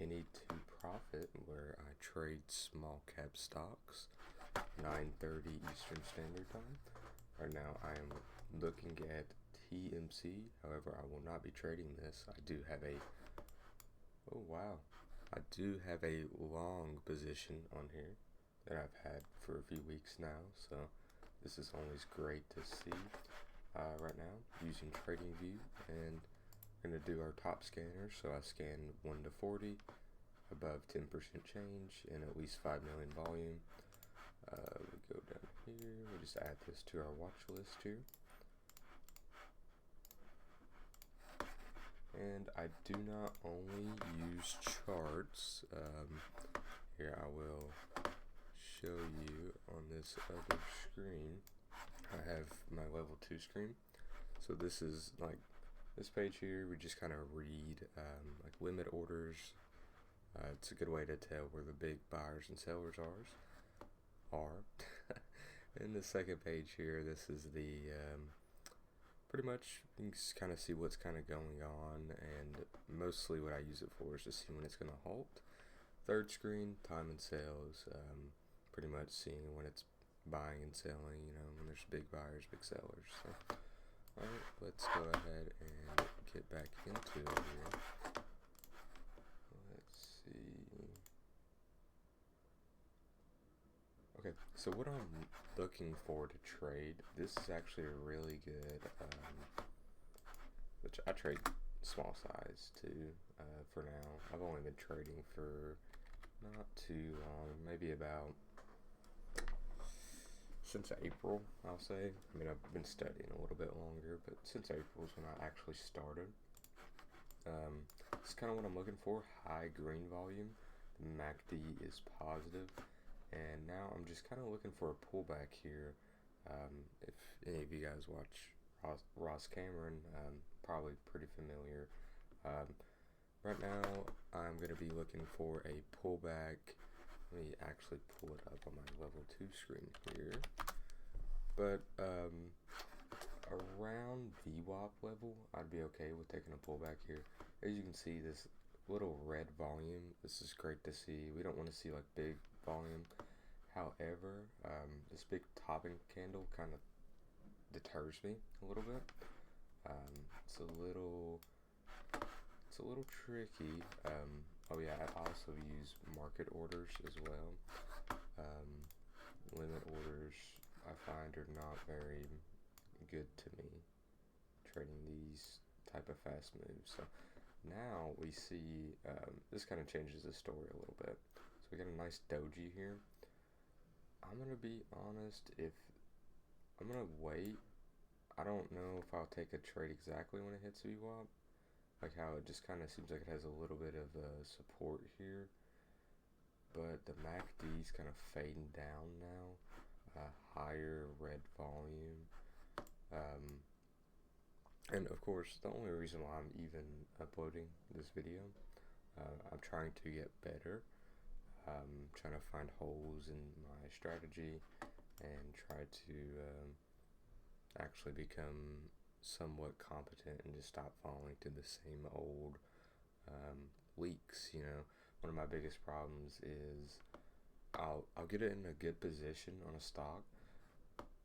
Penny to Profit, where I trade small cap stocks, 9:30 Eastern Standard Time. Right now I am looking at TMC, however I will not be trading this. I do have a, oh wow, I do have a long position on here that I've had for a few weeks now, so this is always great to see. Right now using TradingView, and we're going to do our top scanners. So I scan 1 to 40, above 10% change, and at least 5 million volume. We go down here, we just add this to our watch list here. And I do not only use charts. Here I will show you on this other screen. I have my level 2 screen. So this is like this page here. We just kind of read like limit orders. It's a good way to tell where the big buyers and sellers are. And the second page here, this is the pretty much you can kind of see what's kind of going on, and mostly what I use it for is to see when it's going to halt. Third screen, time and sales, pretty much seeing when it's buying and selling, when there's big buyers, big sellers. So, alright, let's go ahead and get back into it here. Let's see. Okay, so what I'm looking for to trade, this is actually a really good, which I trade small size too, for now. I've only been trading for not too long, maybe about since April, I'll say. I mean, I've been studying a little bit longer, but since April is when I actually started. It's kind of what I'm looking for, high green volume. The MACD is positive, and now I'm just kind of looking for a pullback here. If any of you guys watch Ross Cameron, probably pretty familiar. Right now, I'm going to be looking for a pullback. Let me actually pull it up on my level 2 screen here. But around VWAP level, I'd be okay with taking a pullback here. As you can see, this little red volume, this is great to see. We don't want to see like big volume. However, this big topping candle kind of deters me a little bit. It's a little tricky. Oh yeah, I also use market orders as well. Limit orders I find are not very good to me, trading these type of fast moves. So now we see this kind of changes the story a little bit. So we got a nice doji here. I'm gonna be honest, if I'm gonna wait. I don't know if I'll take a trade exactly when it hits VWAP. Like how it just kind of seems like it has a little bit of support here, but the MACD is kind of fading down now. Higher red volume, and of course the only reason why I'm even uploading this video, I'm trying to get better. Trying to find holes in my strategy and try to actually become somewhat competent and just stop falling to the same old leaks. One of my biggest problems is I'll get it in a good position on a stock,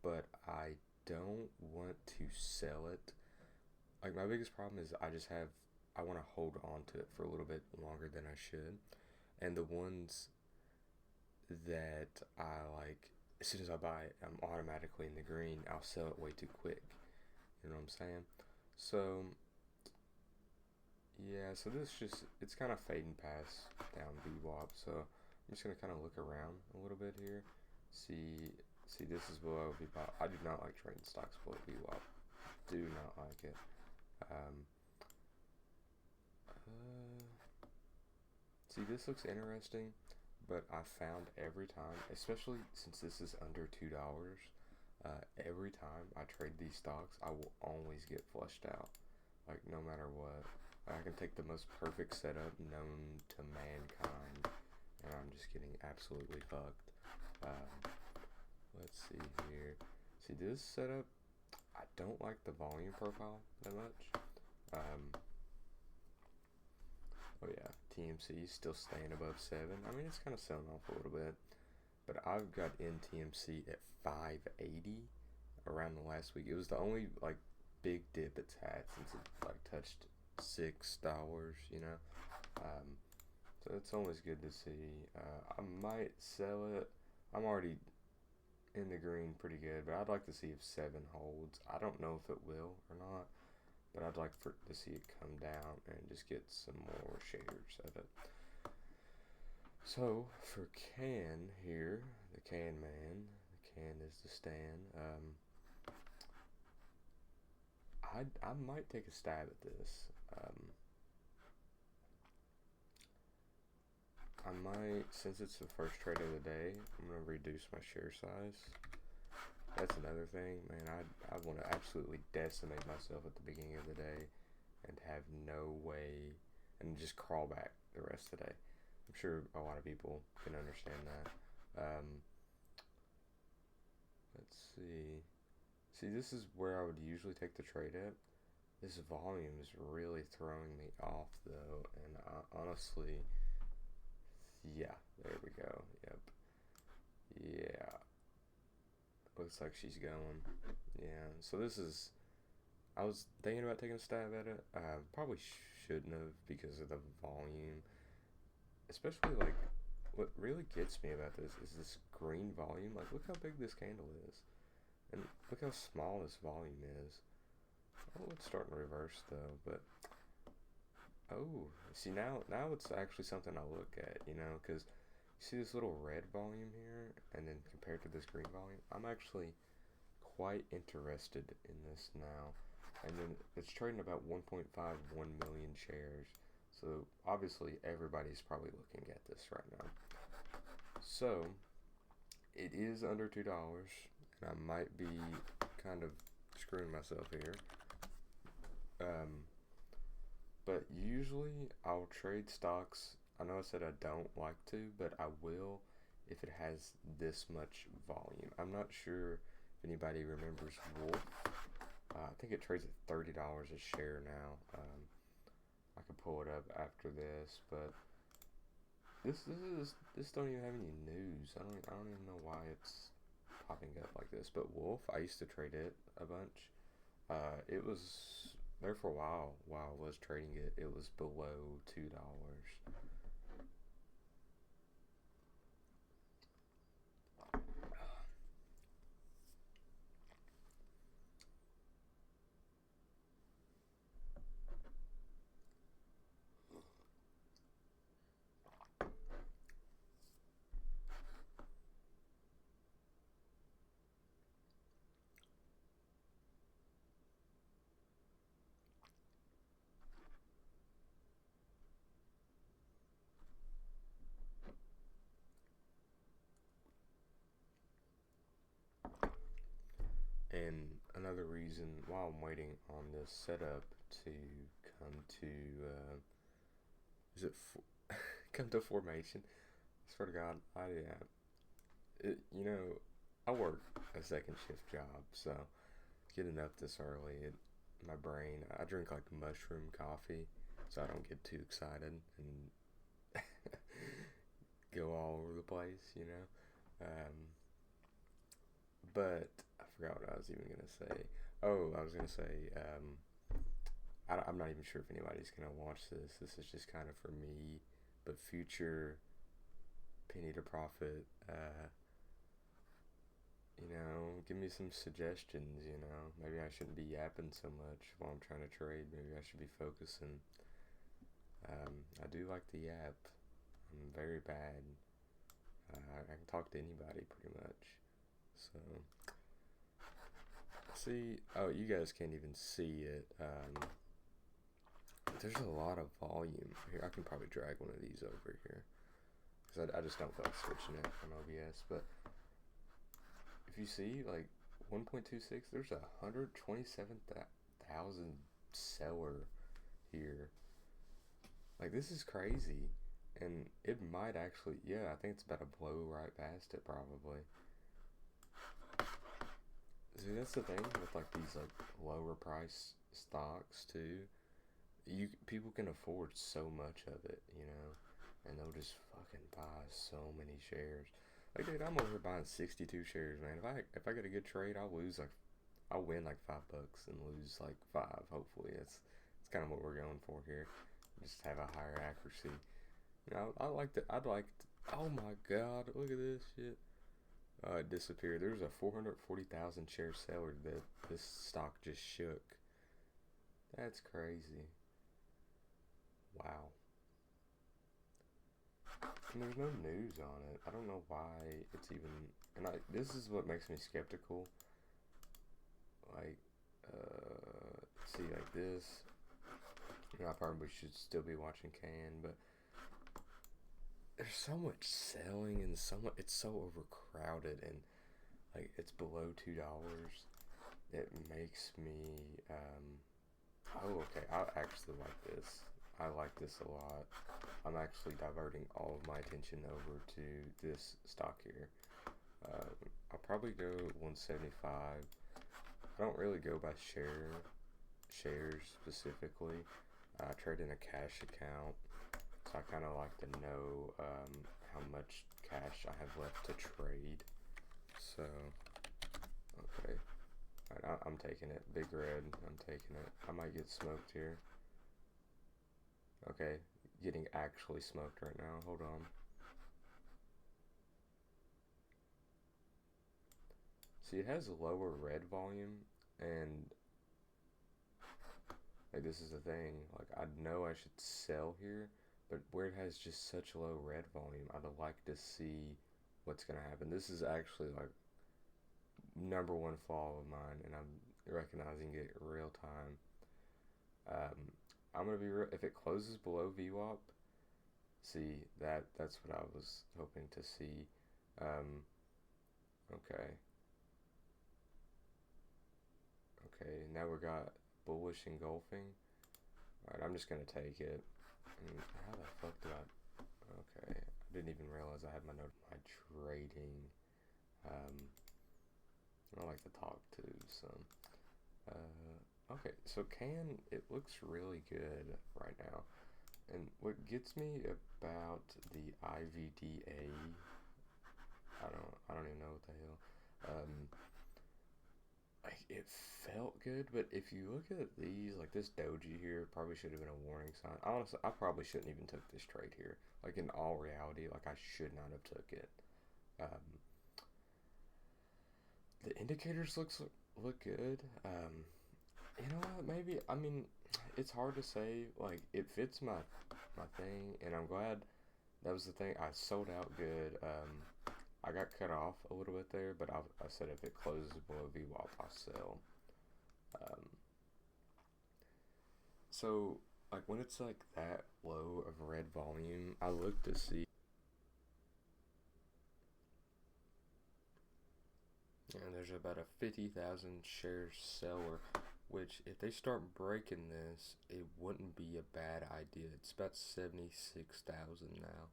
but I don't want to sell it. Like, my biggest problem is I want to hold on to it for a little bit longer than I should, and the ones that I like, as soon as I buy it, I'm automatically in the green. I'll sell it way too quick. You know what I'm saying? So yeah, so it's kind of fading past down VWAP. So I'm just gonna kind of look around a little bit here. See, this is below VWAP. I do not like trading stocks below VWAP. Do not like it. See, this looks interesting, but I found every time, especially since this is under $2, every time I trade these stocks, I will always get flushed out. Like, no matter what. I can take the most perfect setup known to mankind, and I'm just getting absolutely fucked. Let's see here. See, this setup, I don't like the volume profile that much. Oh yeah, TMC is still staying above 7. I mean, it's kind of selling off a little bit, but I've got NTMC at 580 around the last week. It was the only like big dip it's had since it like touched $6, you know. So it's always good to see. I might sell it. I'm already in the green pretty good, but I'd like to see if 7 holds. I don't know if it will or not, but I'd like to see it come down and just get some more shares of it. So for Can here, the Can Man, the Can is the Stan. I might take a stab at this. I might, since it's the first trade of the day, I'm gonna reduce my share size. That's another thing, man. I want to absolutely decimate myself at the beginning of the day and have no way, and just crawl back the rest of the day. I'm sure a lot of people can understand that. Let's see. See, this is where I would usually take the trade at. This volume is really throwing me off, though, and honestly, yeah, there we go. Yep. Yeah. Looks like she's going. Yeah, so this is, I was thinking about taking a stab at it. Probably shouldn't have because of the volume. Especially, like, what really gets me about this is this green volume. Like, look how big this candle is. And look how small this volume is. Oh, it's starting to reverse, though, but... Oh, see, now it's actually something I look at, you know, because you see this little red volume here, and then compared to this green volume, I'm actually quite interested in this now. And then it's trading about 1.51 million shares, so obviously everybody's probably looking at this right now. So it is under $2, and I might be kind of screwing myself here. But usually I'll trade stocks. I know I said I don't like to, but I will if it has this much volume. I'm not sure if anybody remembers Wolf. I think it trades at $30 a share now. I could pull it up after this, but this don't even have any news. I don't even know why it's popping up like this. But Wolf, I used to trade it a bunch. It was there for a while I was trading it. It was below $2. And another reason while I'm waiting on this setup to come to, come to formation? I swear to God, you know, I work a second shift job, so getting up this early, my brain, I drink like mushroom coffee, so I don't get too excited and go all over the place, you know. But I forgot what I was even gonna say. Oh, I was gonna say, I'm not even sure if anybody's gonna watch this. This is just kind of for me, but future penny to profit. You know, give me some suggestions. You know, maybe I shouldn't be yapping so much while I'm trying to trade. Maybe I should be focusing. I do like the yap. I'm very bad. I can talk to anybody pretty much. So, see, oh, you guys can't even see it. There's a lot of volume here. I can probably drag one of these over here because I just don't feel like switching it on OBS. But if you see, like 1.26, there's 127,000 seller here. Like, this is crazy. And it might actually, yeah, I think it's about to blow right past it probably. See, that's the thing with like these like lower price stocks too. people can afford so much of it, you know, and they'll just fucking buy so many shares. Like, dude, I'm over here buying 62 shares, man. If I get a good trade, I'll win like $5 and lose like five. Hopefully, it's kind of what we're going for here. Just have a higher accuracy. You know, I like that. I'd like. Oh my god, look at this shit. It disappeared. There was a 440,000 share seller that this stock just shook. That's crazy. Wow. And there's no news on it. I don't know why it's even. And this is what makes me skeptical. Like, see, like this. You know, I probably should still be watching Can, but there's so much selling and it's so overcrowded and like it's below $2. It makes me oh, okay, I actually like this. I like this a lot. I'm actually diverting all of my attention over to this stock here. I'll probably go 175. I don't really go by shares specifically. I trade in a cash account, so I kind of like to know how much cash I have left to trade. So, okay. I'm taking it. Big red. I'm taking it. I might get smoked here. Okay. Getting actually smoked right now. Hold on. See, it has a lower red volume, and like this is the thing. Like I know I should sell here, but where it has just such low red volume, I'd like to see what's gonna happen. This is actually like number one flaw of mine, and I'm recognizing it real time. I'm gonna be real. If it closes below VWAP, see that's what I was hoping to see. Um, okay, okay. Now we got bullish engulfing. All right, I'm just gonna take it. And how the fuck do I? Okay, I didn't even realize I had my trading. I like to talk to some. Okay, so it looks really good right now. And what gets me about the IVDA, I don't even know what the hell. Like it felt good, but if you look at these, like this doji here, probably should have been a warning sign. Honestly, I probably shouldn't even took this trade here. Like in all reality, like I should not have took it. Um, the indicators look good. You know what? Maybe I mean, it's hard to say. Like it fits my thing, and I'm glad that was the thing. I sold out good. I got cut off a little bit there, but I said if it closes below VWAP, I'll sell. Um, so like when it's like that low of red volume, I look to see. And there's about a 50,000 share seller, which if they start breaking this, it wouldn't be a bad idea. It's about 76,000 now.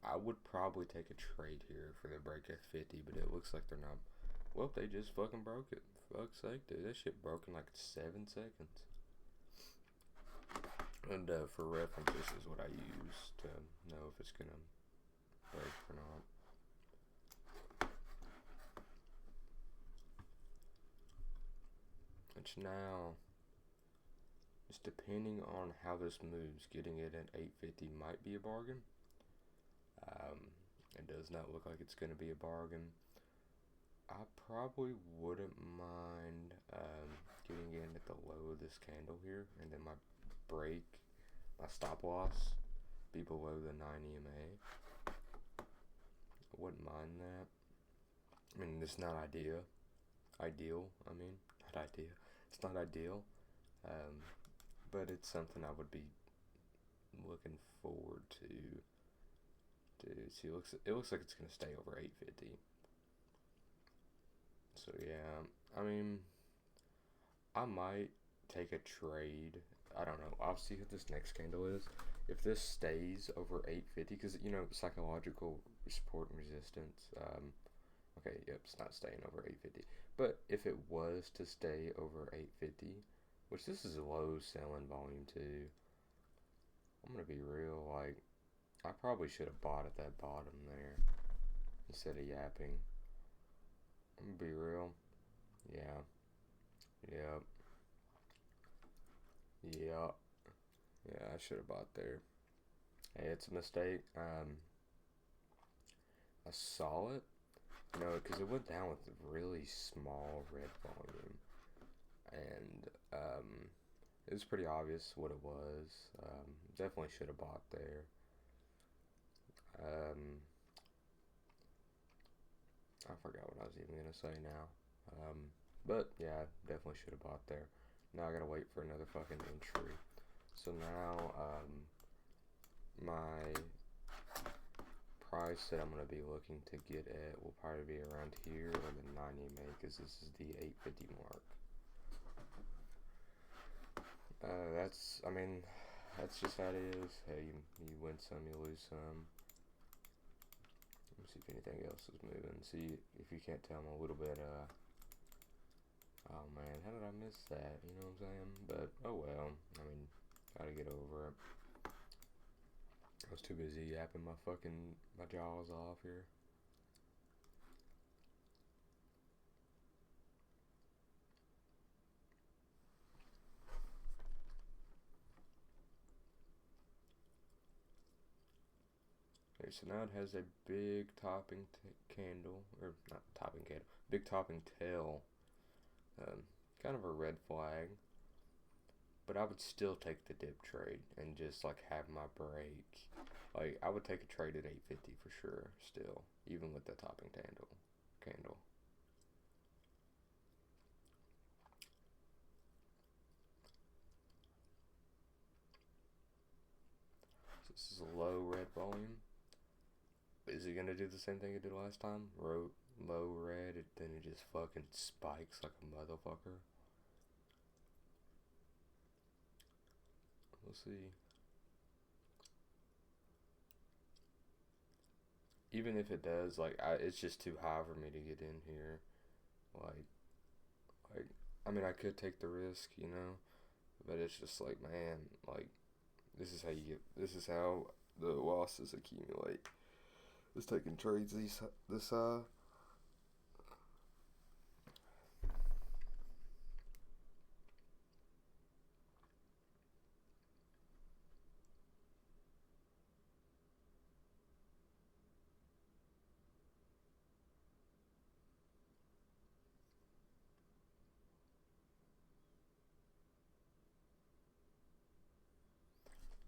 I would probably take a trade here for the break at 50, but it looks like they're not. Well, they just fucking broke it. For fuck's sake, dude. That shit broke in like 7 seconds. And for reference, this is what I use to know if it's gonna break or not. Which now, just depending on how this moves, getting it at 850 might be a bargain. It does not look like it's going to be a bargain. I probably wouldn't mind getting in at the low of this candle here, and then my stop loss, be below the 9 EMA. I wouldn't mind that. I mean, it's not ideal. I mean, not ideal. It's not ideal, but it's something I would be looking forward to. See, it looks like it's gonna stay over 850. So yeah, I mean, I might take a trade. I don't know. I'll see what this next candle is. If this stays over 850, because you know psychological support and resistance. Okay, yep, it's not staying over 850. But if it was to stay over 850, which this is a low selling volume too. I'm gonna be real, like, I probably should have bought at that bottom there instead of yapping. I'm gonna be real. Yeah. Yep. Yep. Yeah, I should have bought there. Hey, it's a mistake. I saw it, you know, because it went down with a really small red volume, and it was pretty obvious what it was. Definitely should have bought there. Um, I forgot what I was even gonna say now. But yeah, definitely should have bought there. Now I gotta wait for another fucking entry. So now, my price that I'm gonna be looking to get at will probably be around here or the 90 MA, because this is the 850 mark. I mean, that's just how it is. Hey, you win some, you lose some. Let me see if anything else is moving. See, if you can't tell, I'm a little bit, oh man, how did I miss that? You know what I'm saying? But, oh well. I mean, gotta get over it. I was too busy yapping my jaws off here. Okay, so now it has a big topping candle, or not topping candle, big topping tail. Kind of a red flag, but I would still take the dip trade and just like have my break. Like I would take a trade at 850 for sure, still, even with the topping candle. So this is a low red volume. Is it gonna do the same thing it did last time? Low red, then it just fucking spikes like a motherfucker. We'll see. Even if it does, like, it's just too high for me to get in here. Like, like, I mean, I could take the risk, you know, but it's just like, man, like, this is how the losses accumulate. Just taking trades this high.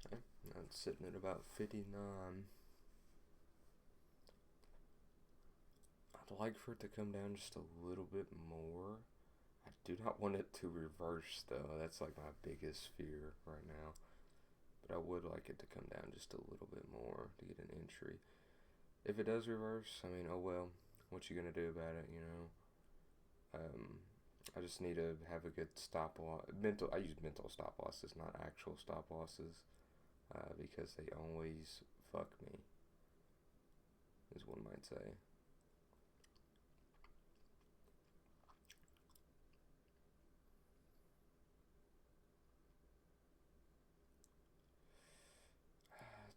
Okay, now it's sitting at about 59. I'd like for it to come down just a little bit more. I do not want it to reverse though. That's like my biggest fear right now. But I would like it to come down just a little bit more to get an entry. If it does reverse, I mean, oh well. What you gonna do about it, you know? I just need to have a good stop loss. I use mental stop losses, not actual stop losses, because they always fuck me, as one might say.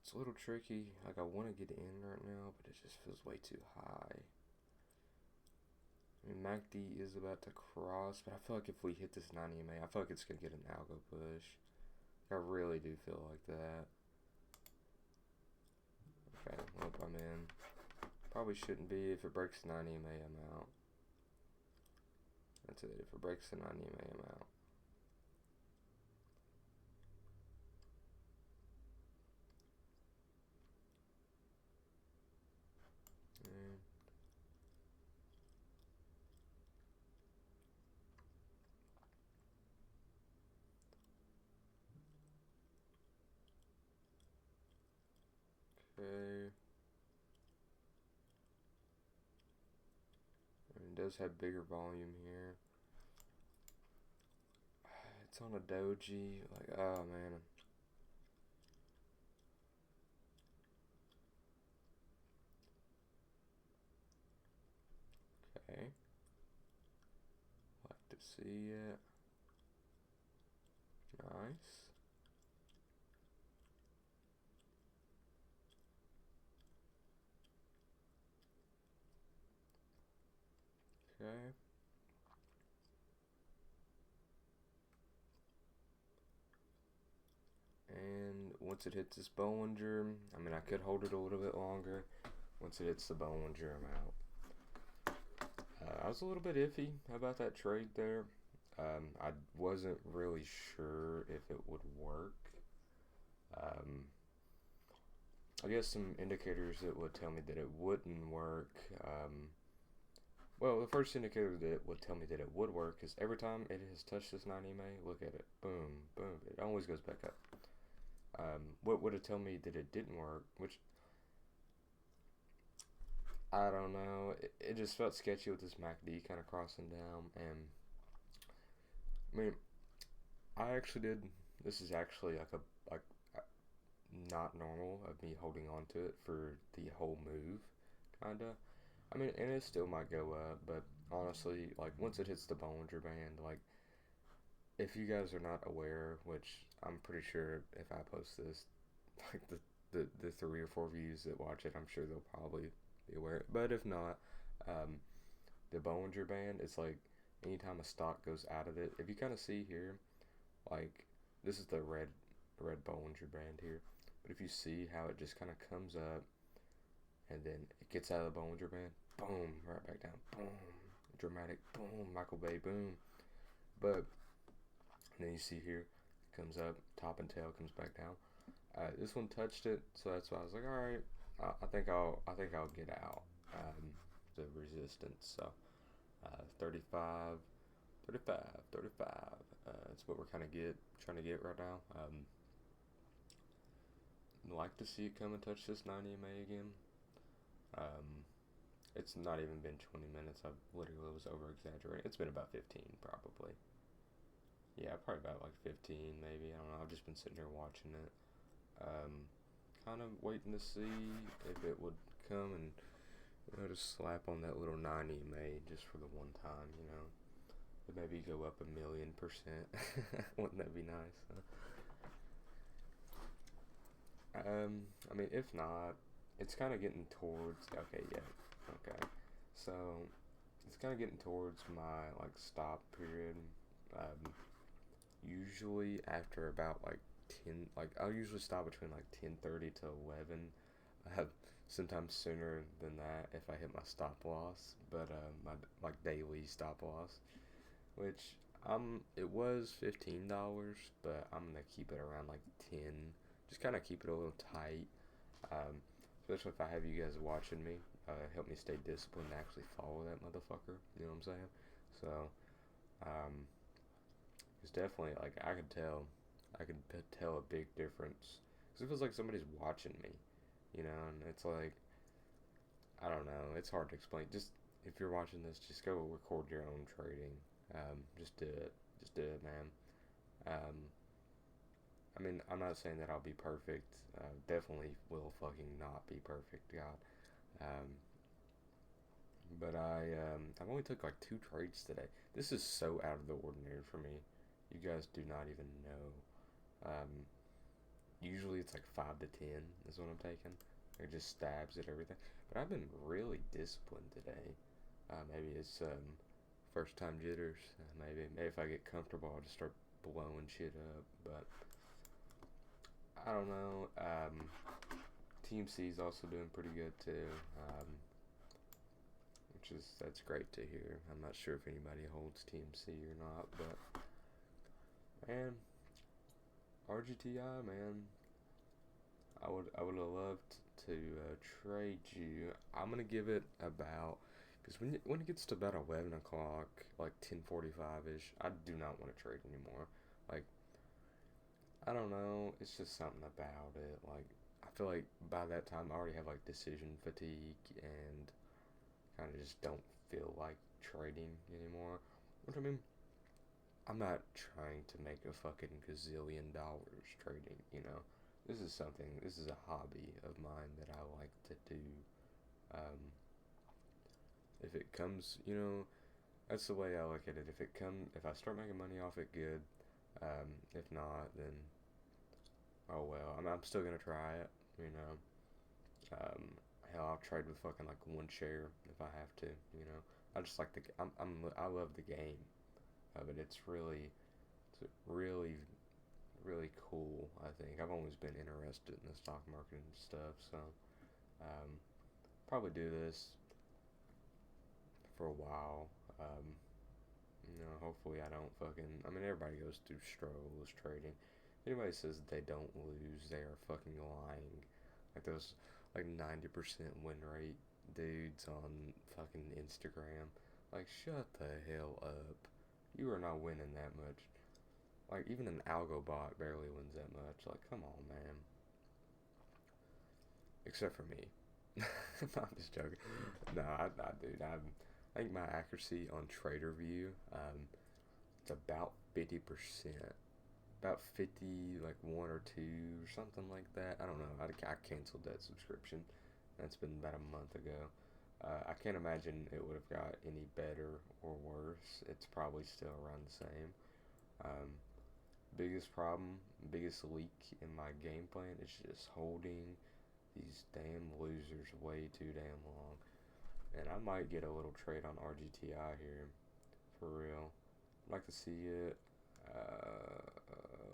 It's a little tricky. Like, I want to get in right now, but it just feels way too high. I mean, MACD is about to cross, but I feel like if we hit this 90 MA, I feel like it's going to get an algo push. I really do feel like that. Okay, well, I'm in. Probably shouldn't be. If it breaks 90 MA, I'm out. That's it. If it breaks the 90 MA, I'm out. Okay. It does have bigger volume here. It's on a doji. Like, oh man. Okay. Like to see it. Nice. Okay. And once it hits this Bollinger, I mean, I could hold it a little bit longer. Once it hits the Bollinger, I'm out. I was a little bit iffy about that trade there. I wasn't really sure if it would work. Um, I guess some indicators that would tell me that it wouldn't work. Well, the first indicator that would tell me that it would work is every time it has touched this 90 EMA, look at it. Boom, boom. It always goes back up. What would it tell me that it didn't work? Which, I don't know. It just felt sketchy with this MACD kind of crossing down. And, I mean, I actually did. This is actually like not normal of me holding on to it for the whole move, kinda. I mean, and it still might go up, but honestly, like once it hits the Bollinger Band, like if you guys are not aware, which I'm pretty sure if I post this, like the 3 or 4 views that watch it, I'm sure they'll probably be aware. But if not, um, the Bollinger Band, it's like anytime a stock goes out of it, if you kind of see here, like this is the red Bollinger Band here, but if you see how it just kind of comes up and then it gets out of the Bollinger Band, boom, right back down, boom, dramatic, boom, Michael Bay, boom. But and then you see here, it comes up, top and tail comes back down. This one touched it, so that's why I was like, all right, I think I'll get out the resistance. So 35, 35, 35. That's what we're kind of trying to get right now. Like to see it come and touch this 90 MA again. It's not even been 20 minutes. I literally was over exaggerating. It's been about 15 probably. Yeah, probably about like 15 maybe. I don't know. I've just been sitting here watching it. Kind of waiting to see if it would come and just slap on that little 90 MA just for the one time, maybe go up 1,000,000%. Wouldn't that be nice? Huh? I mean, if not, it's kind of getting towards. Okay, yeah, okay. So it's kind of getting towards my like stop period. Um, Usually after about like 10, like I'll usually stop between like 10:30 to 11. Sometimes sooner than that if I hit my stop loss, but my like daily stop loss, which it was $15, but I'm gonna keep it around like 10. Just kind of keep it a little tight, um, especially if I have you guys watching me. Help me stay disciplined and actually follow that motherfucker. You know what I'm saying? So, um, it's definitely like I could tell a big difference because it feels like somebody's watching me, and it's like I don't know. It's hard to explain. Just if you're watching this, just go record your own trading. Just do it. Just do it, man. Um, I mean, I'm not saying that I'll be perfect. Definitely will fucking not be perfect, God. Um, but I've only took like 2 trades today. This is so out of the ordinary for me. You guys do not even know. Um, Usually it's like 5 to 10 is what I'm taking. It just stabs at everything. But I've been really disciplined today. Maybe it's first time jitters. Maybe if I get comfortable, I'll just start blowing shit up. But I don't know. Team C is also doing pretty good too, which is that's great to hear. I'm not sure if anybody holds Team C or not, but man, RGTI, man, I would have loved to trade you. I'm gonna give it about because when it gets to about 11 o'clock, like 10:45 ish, I do not want to trade anymore. Like I don't know, it's just something about it. Like I feel like by that time I already have like decision fatigue and kind of just don't feel like trading anymore. Which I mean, I'm not trying to make a fucking gazillion dollars trading, This is a hobby of mine that I like to do. Um, if it comes, that's the way I look at it. If I start making money off it, good. If not, then oh well. I'm still gonna try it. You know. Um, Hell, I'll trade with fucking like one share if I have to. You know. I just like I love the game of it. It's really really cool. I think I've always been interested in the stock market and stuff. So um, probably do this for a while. Hopefully I don't fucking. I mean, everybody goes through struggles trading. If anybody says they don't lose, they are fucking lying. Like those, like 90% win rate dudes on fucking Instagram. Like, shut the hell up. You are not winning that much. Like, even an algo bot barely wins that much. Like, come on, man. Except for me. I'm just joking. No, dude. I think my accuracy on TraderView, it's about 50%. About 50, like one or two, or something like that. I don't know. I canceled that subscription. That's been about a month ago. I can't imagine it would have got any better or worse. It's probably still around the same. Um, Biggest problem, biggest leak in my game plan is just holding these damn losers way too damn long. And I might get a little trade on RGTI here, for real. I'd like to see it.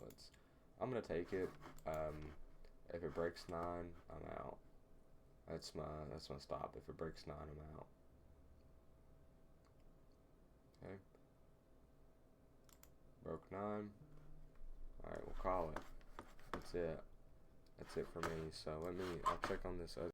Let's. I'm gonna take it. If it breaks 9, I'm out. That's my stop. If it breaks 9, I'm out. Okay. Broke 9. All right, we'll call it. That's it. That's it for me. So I'll check on this other.